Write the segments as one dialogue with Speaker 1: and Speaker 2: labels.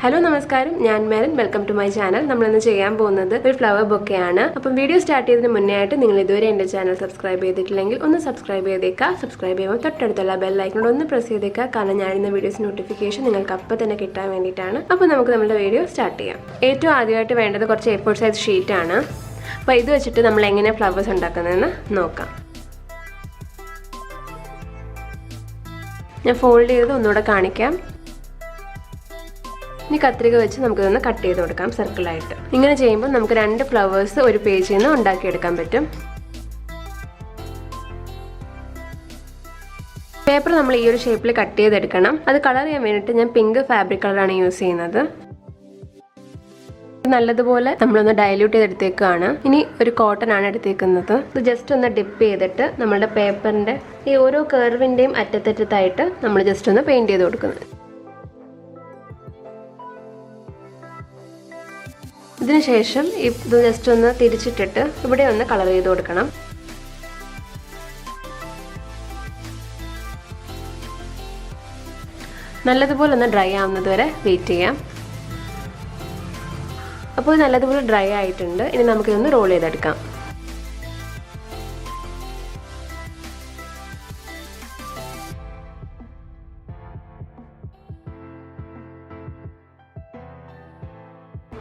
Speaker 1: Hello നമസ്കാരം, ഞാൻ Merin. Welcome to my channel. നമ്മളിന്ന് ചെയ്യാൻ പോകുന്നത് ഒരു ഫ്ലവർ ബൊക്കെയാണ്. അപ്പം വീഡിയോ സ്റ്റാർട്ട് ചെയ്തതിന് മുന്നേ ആയിട്ട് നിങ്ങൾ ഇതുവരെ എൻ്റെ ചാനൽ സബ്സ്ക്രൈബ് ചെയ്തിട്ടില്ലെങ്കിൽ ഒന്ന് സബ്സ്ക്രൈബ് ചെയ്തേക്കുക. സബ്സ്ക്രൈബ് ചെയ്യുമ്പോൾ തൊട്ടടുത്തുള്ള ബെൽ ഐക്കണോട് ഒന്ന് പ്രസ് ചെയ്തേക്കുക. കാരണം ഞാനിരുന്ന വീഡിയോസ് നോട്ടിഫിക്കേഷൻ നിങ്ങൾക്ക് അപ്പം തന്നെ കിട്ടാൻ വേണ്ടിയിട്ടാണ്. അപ്പോൾ നമുക്ക് നമ്മുടെ വീഡിയോ സ്റ്റാർട്ട് ചെയ്യാം. ഏറ്റവും ആദ്യമായിട്ട് വേണ്ടത് കുറച്ച് A4 സൈസ് ഷീറ്റാണ്. അപ്പോൾ ഇത് വെച്ചിട്ട് നമ്മൾ എങ്ങനെ ഫ്ലവേഴ്സ് ഉണ്ടാക്കുന്നതെന്ന് നോക്കാം. ഞാൻ ഫോൾഡ് ചെയ്ത് ഒന്നുകൂടെ കാണിക്കാം. ഇനി കത്രിക വെച്ച് നമുക്കിതൊന്ന് കട്ട് ചെയ്ത് കൊടുക്കാം സർക്കിളായിട്ട്. ഇങ്ങനെ ചെയ്യുമ്പോൾ നമുക്ക് 2 ഫ്ലവേഴ്സ് ഒരു പേജിൽ നിന്ന് ഉണ്ടാക്കിയെടുക്കാൻ പറ്റും. പേപ്പർ നമ്മൾ ഈ ഒരു ഷേപ്പിൽ കട്ട് ചെയ്തെടുക്കണം. അത് കളർ ചെയ്യാൻ വേണ്ടിയിട്ട് ഞാൻ പിങ്ക് ഫാബ്രിക് കളറാണ് യൂസ് ചെയ്യുന്നത്. നല്ലതുപോലെ നമ്മളൊന്ന് ഡൈല്യൂട്ട് ചെയ്തെടുത്തേക്കാണ്. ഇനി ഒരു കോട്ടൺ ആണ് എടുത്തേക്കുന്നത്. ഇത് ജസ്റ്റ് ഒന്ന് ഡിപ്പ് ചെയ്തിട്ട് നമ്മളുടെ പേപ്പറിന്റെ ഈ ഓരോ കർവിന്റെയും അറ്റത്തറ്റത്തായിട്ട് നമ്മൾ ജസ്റ്റ് ഒന്ന് പെയിന്റ് ചെയ്ത് കൊടുക്കുന്നത്. ഇതിനുശേഷം ഇത് ജസ്റ്റ് ഒന്ന് തിരിച്ചിട്ടിട്ട് ഇവിടെ ഒന്ന് കളർ ചെയ്ത് കൊടുക്കണം. നല്ലതുപോലെ ഒന്ന് ഡ്രൈ ആവുന്നത് വരെ വെയിറ്റ് ചെയ്യാം. അപ്പോൾ നല്ലതുപോലെ ഡ്രൈ ആയിട്ടുണ്ട്. ഇനി നമുക്കിതൊന്ന് റോൾ ചെയ്തെടുക്കാം.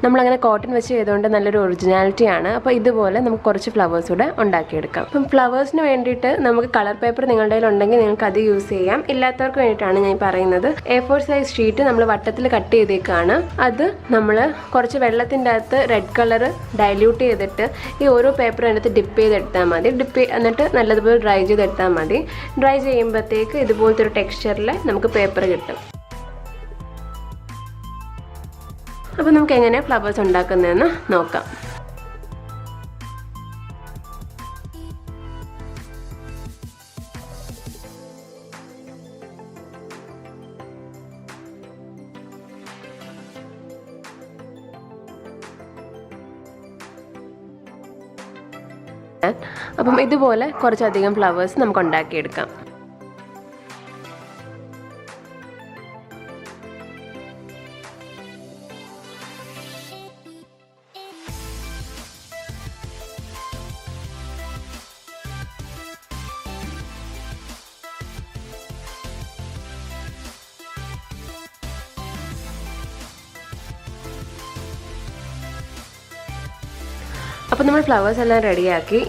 Speaker 1: നമ്മളങ്ങനെ കോട്ടൺ വെച്ച് ചെയ്തുകൊണ്ട് നല്ലൊരു ഒറിജിനാലിറ്റി ആണ്. അപ്പോൾ ഇതുപോലെ നമുക്ക് കുറച്ച് ഫ്ലവേഴ്സ് കൂടെ ഉണ്ടാക്കിയെടുക്കാം. അപ്പം ഫ്ലവേഴ്സിന് വേണ്ടിയിട്ട് നമുക്ക് കളർ പേപ്പർ നിങ്ങളുടെ കയ്യിൽ ഉണ്ടെങ്കിൽ നിങ്ങൾക്ക് അത് യൂസ് ചെയ്യാം. ഇല്ലാത്തവർക്ക് വേണ്ടിയിട്ടാണ് ഞാൻ പറയുന്നത്. A4 സൈസ് ഷീറ്റ് നമ്മൾ വട്ടത്തിൽ കട്ട് ചെയ്തേക്കാണ്. അത് നമ്മൾ കുറച്ച് വെള്ളത്തിൻ്റെ അകത്ത് റെഡ് കളർ ഡൈല്യൂട്ട് ചെയ്തിട്ട് ഈ ഓരോ പേപ്പറും അതിനകത്ത് ഡിപ്പ് ചെയ്തെടുത്താൽ മതി. എന്നിട്ട് നല്ലതുപോലെ ഡ്രൈ ചെയ്തെടുത്താൽ മതി. ഡ്രൈ ചെയ്യുമ്പോഴത്തേക്ക് ഇതുപോലത്തെ ഒരു ടെക്സ്ചറിൽ നമുക്ക് പേപ്പർ കിട്ടും. അപ്പോൾ നമുക്ക് എങ്ങനെ ഫ്ലവേഴ്സ് ഉണ്ടാക്കുന്നതെന്ന് നോക്കാം. അപ്പം ഇതുപോലെ കുറച്ചധികം ഫ്ലവേഴ്സ് നമുക്ക് ഉണ്ടാക്കിയെടുക്കാം. അപ്പോൾ നമ്മൾ ഫ്ലവേഴ്സ് എല്ലാം റെഡിയാക്കി.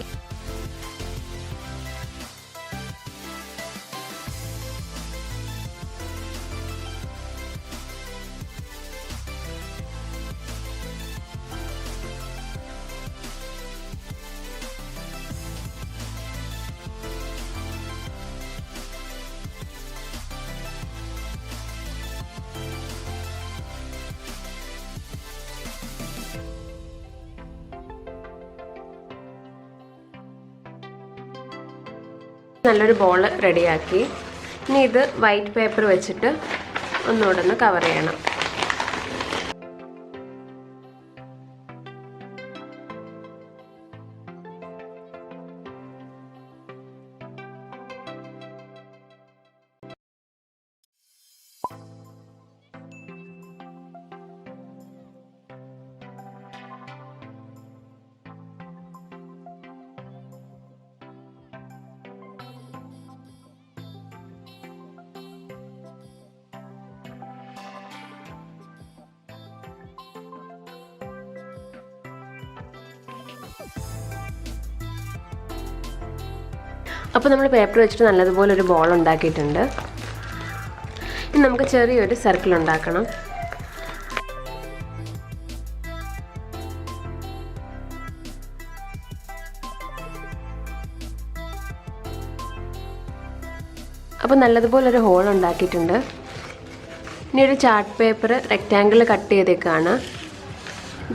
Speaker 1: നല്ലൊരു ബോൾ റെഡിയാക്കി. ഇനി ഇത് വൈറ്റ് പേപ്പർ വെച്ചിട്ട് ഒന്നുകൂടെ ഒന്ന് കവർ ചെയ്യണം. അപ്പോൾ നമ്മൾ പേപ്പർ വെച്ചിട്ട് നല്ലതുപോലെ ഒരു ബോൾ ഉണ്ടാക്കിയിട്ടുണ്ട്. ഇനി നമുക്ക് ചെറിയൊരു സർക്കിൾ ഉണ്ടാക്കണം. അപ്പോൾ നല്ലതുപോലെ ഒരു ഹോൾ ഉണ്ടാക്കിയിട്ടുണ്ട്. ഇനി ഒരു ചാർട്ട് പേപ്പർ റെക്റ്റാങ്കിൾ കട്ട് ചെയ്തേക്കാണ്.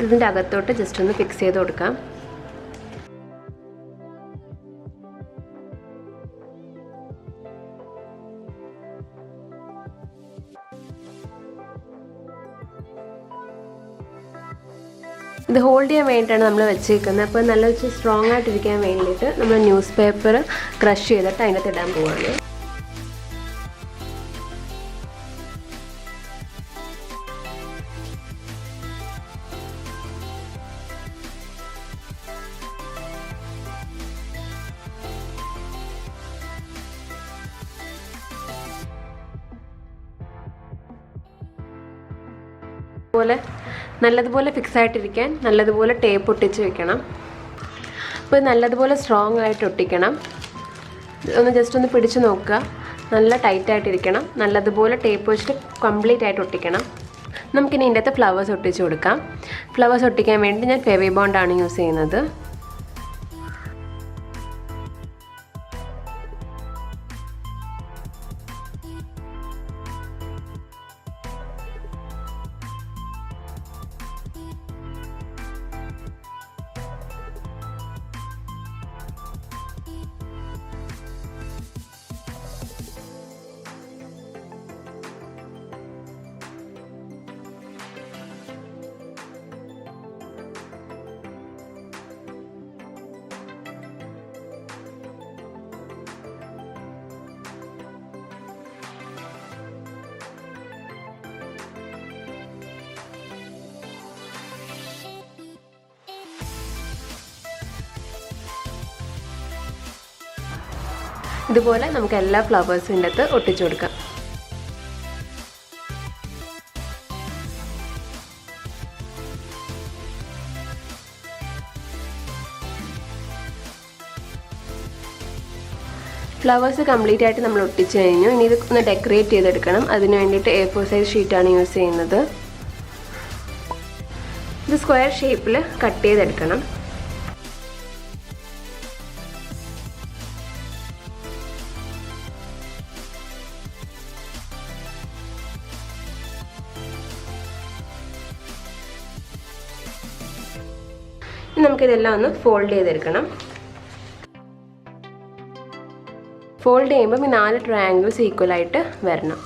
Speaker 1: ഇതിൻ്റെ അകത്തോട്ട് ജസ്റ്റ് ഒന്ന് ഫിക്സ് ചെയ്ത് കൊടുക്കാം. ഇത് ഹോൾഡ് ചെയ്യാൻ വേണ്ടിയിട്ടാണ് നമ്മൾ വെച്ചേക്കുന്നത്. അപ്പോൾ നല്ല സ്ട്രോങ് ആയിട്ടിരിക്കാൻ വേണ്ടിയിട്ട് നമ്മൾ ന്യൂസ് പേപ്പർ ക്രഷ് ചെയ്തിട്ട് അതിനകത്ത് ഇടാൻ പോവുകയാണ്. അതുപോലെ നല്ലതുപോലെ ഫിക്സ് ആയിട്ടിരിക്കാൻ നല്ലതുപോലെ ടേപ്പ് ഒട്ടിച്ച് വെക്കണം. അപ്പോൾ നല്ലതുപോലെ സ്ട്രോങ് ആയിട്ട് ഒട്ടിക്കണം. ഒന്ന് ജസ്റ്റ് ഒന്ന് പിടിച്ച് നോക്കുക. നല്ല ടൈറ്റായിട്ടിരിക്കണം. നല്ലതുപോലെ ടേപ്പ് വെച്ചിട്ട് കംപ്ലീറ്റ് ആയിട്ട് ഒട്ടിക്കണം. നമുക്കിനി ഇതിൻ്റെ അകത്ത് ഫ്ലവേഴ്സ് ഒട്ടിച്ച് കൊടുക്കാം. ഫ്ലവേഴ്സ് ഒട്ടിക്കാൻ വേണ്ടി ഞാൻ ഫെവി ബോണ്ടാണ് യൂസ് ചെയ്യുന്നത്. ഇതുപോലെ നമുക്ക് എല്ലാ ഫ്ലവേഴ്സിൻ്റെ അകത്ത് ഒട്ടിച്ചു കൊടുക്കാം. ഫ്ലവേഴ്സ് കംപ്ലീറ്റ് ആയിട്ട് നമ്മൾ ഒട്ടിച്ചു കഴിഞ്ഞു. ഇനി ഇത് ഒന്ന് ഡെക്കറേറ്റ് ചെയ്തെടുക്കണം. അതിന് വേണ്ടിയിട്ട് A4 സൈസ് ഷീറ്റാണ് യൂസ് ചെയ്യുന്നത്. ഇത് സ്ക്വയർ ഷേപ്പിൽ കട്ട് ചെയ്തെടുക്കണം. നമുക്കിതെല്ലാം ഒന്ന് ഫോൾഡ് ചെയ്തെടുക്കണം. ഫോൾഡ് ചെയ്യുമ്പം ഈ 4 ട്രയാങ്കിൾസ് ഈക്വലായിട്ട് വരണം.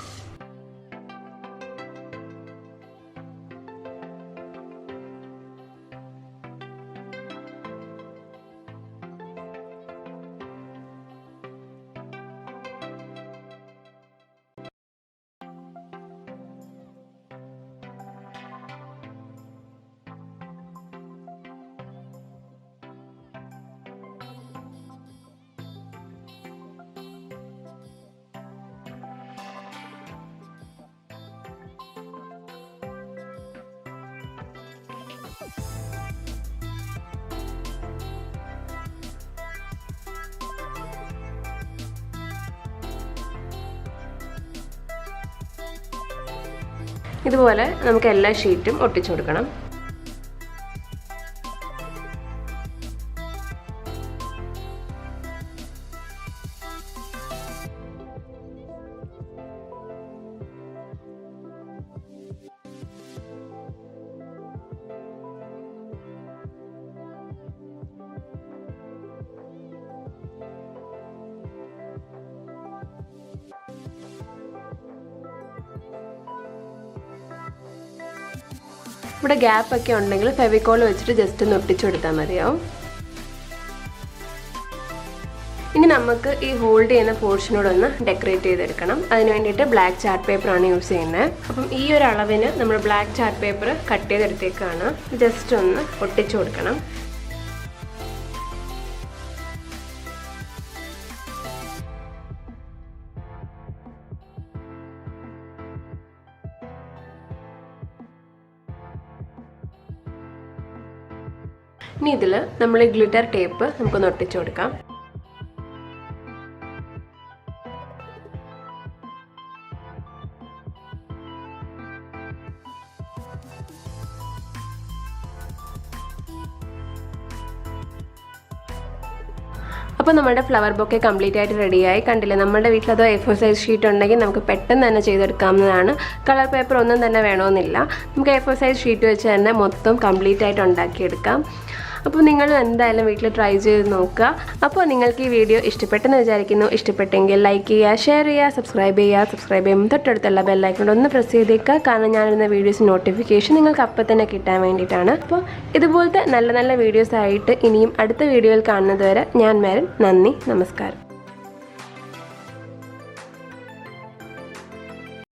Speaker 1: ഇതുപോലെ നമുക്ക് എല്ലാ ഷീറ്റും ഒട്ടിച്ചു കൊടുക്കണം. ഇവിടെ ഗ്യാപ്പൊക്കെ ഉണ്ടെങ്കിൽ ഫെവിക്കോൾ വെച്ചിട്ട് ജസ്റ്റ് ഒന്ന് ഒട്ടിച്ചു കൊടുത്താൽ മതിയാവും. ഇനി നമുക്ക് ഈ ഹോൾഡ് ചെയ്യുന്ന പോർഷനോട് ഒന്ന് ഡെക്കറേറ്റ് ചെയ്തെടുക്കണം. അതിന് വേണ്ടിയിട്ട് ബ്ലാക്ക് ചാർട്ട് പേപ്പറാണ് യൂസ് ചെയ്യുന്നത്. അപ്പം ഈ ഒരു അളവിന് നമ്മൾ ബ്ലാക്ക് ചാർട്ട് പേപ്പർ കട്ട് ചെയ്തെടുത്തേക്കാണ്. ജസ്റ്റ് ഒന്ന് ഒട്ടിച്ചു കൊടുക്കണം. ഇനി ഇതിൽ നമ്മൾ ഗ്ലിറ്റർ ടേപ്പ് നമുക്കൊന്ന് ഒട്ടിച്ചു കൊടുക്കാം. അപ്പോൾ നമ്മുടെ ഫ്ലവർ ബൊക്കെ കംപ്ലീറ്റ് ആയിട്ട് റെഡിയായി. കണ്ടില്ലേ, നമ്മുടെ വീട്ടിൽ അതോ A4 സൈസ് ഷീറ്റ് ഉണ്ടെങ്കിൽ നമുക്ക് പെട്ടെന്ന് തന്നെ ചെയ്തെടുക്കാവുന്നതാണ്. കളർ പേപ്പർ ഒന്നും തന്നെ വേണമെന്നില്ല. നമുക്ക് A4 സൈസ് ഷീറ്റ് വെച്ച് തന്നെ മൊത്തം കംപ്ലീറ്റ് ആയിട്ട് ഉണ്ടാക്കിയെടുക്കാം. അപ്പോൾ നിങ്ങൾ എന്തായാലും വീട്ടിൽ ട്രൈ ചെയ്ത് നോക്കുക. അപ്പോൾ നിങ്ങൾക്ക് ഈ വീഡിയോ ഇഷ്ടപ്പെട്ടെന്ന് വിചാരിക്കുന്നു. ഇഷ്ടപ്പെട്ടെങ്കിൽ ലൈക്ക് ചെയ്യുക, ഷെയർ ചെയ്യുക, സബ്സ്ക്രൈബ് ചെയ്യുമ്പോൾ തൊട്ടടുത്തുള്ള ബെല്ലൈക്കൺ ഒന്ന് പ്രസ് ചെയ്തേക്കുക. കാരണം ഞാനിടുന്ന വീഡിയോസ് നോട്ടിഫിക്കേഷൻ നിങ്ങൾക്ക് അപ്പം തന്നെ കിട്ടാൻ വേണ്ടിയിട്ടാണ്. അപ്പോൾ ഇതുപോലത്തെ നല്ല നല്ല വീഡിയോസ് ആയിട്ട് ഇനിയും അടുത്ത വീഡിയോയിൽ കാണുന്നത് വരെ ഞാൻ മേരൻ. നന്ദി, നമസ്കാരം.